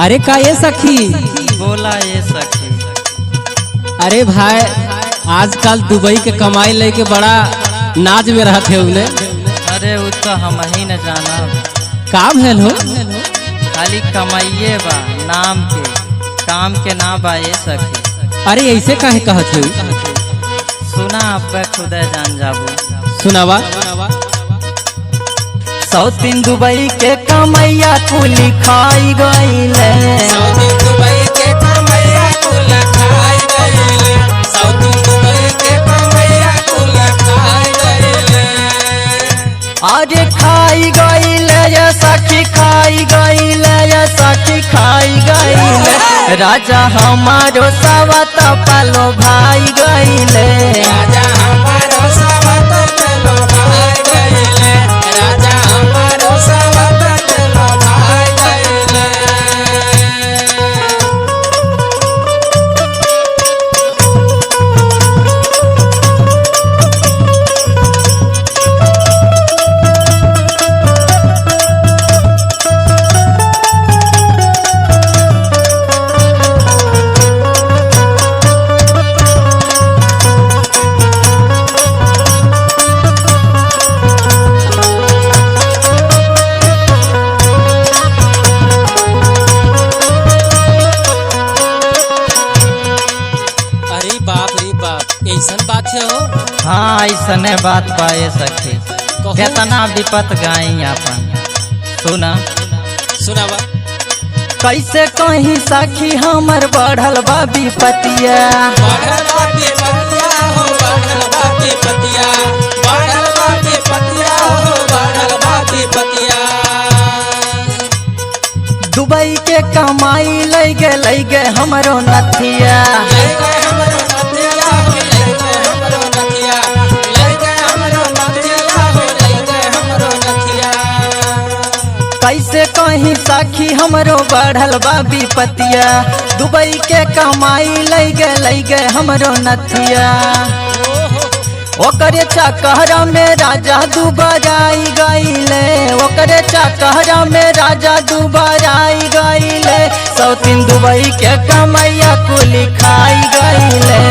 अरे का ये सखी। बोला ये सखी। अरे भाई आजकल दुबई के कमाई लेके बड़ा नाच में रहते उन्हें। अरे वो तो हम ही न जाना। का भेल हो? खाली कमाइए बा नाम के, काम के ना बा ये सखी। अरे ऐसे काहे कहत हो? सुना अब खुद जान जाबू। सुनावा। सौतीन दुबई के कमैया कुली खाई गईले। अरे खाई गईले ये सखी, खाई गईले ये सखी, खाई गईले। राजा हमारो सवत पालो भाई गईले। राजा हमारो सवत चलो भाई गईले। राजा हमारो सवत चलो भाई गईले। ऐसन बात है हो? हाँ ऐसने बात बा ये सखी। कितना विपत गाई अपन। सुना सुनावा। कैसे कहीं सखी हमर बढ़ल बा विपतिया। बढ़ल बा विपतिया हो, बढ़ल बा विपतिया, बढ़ल बा विपतिया हो, बढ़ल बा विपतिया। दुबई के कमाई लई गे हमरो नथिया। ले गए हमरो नथिया हो, ले गए हमरो नथिया, ले गए हमरो नथिया हो, ले गए हमरो नथिया। कैसे कहीं सखी हमरो बढ़ल बा विपतिया। दुबई के कमाई लई गे हमरो नथिया। ओकरे चकहरा में राजा दुबराई गईले। ओकरे चकहरा में राजा दुबराई गईले। सौतीन दुबई के कमैया कुली खाई गईले।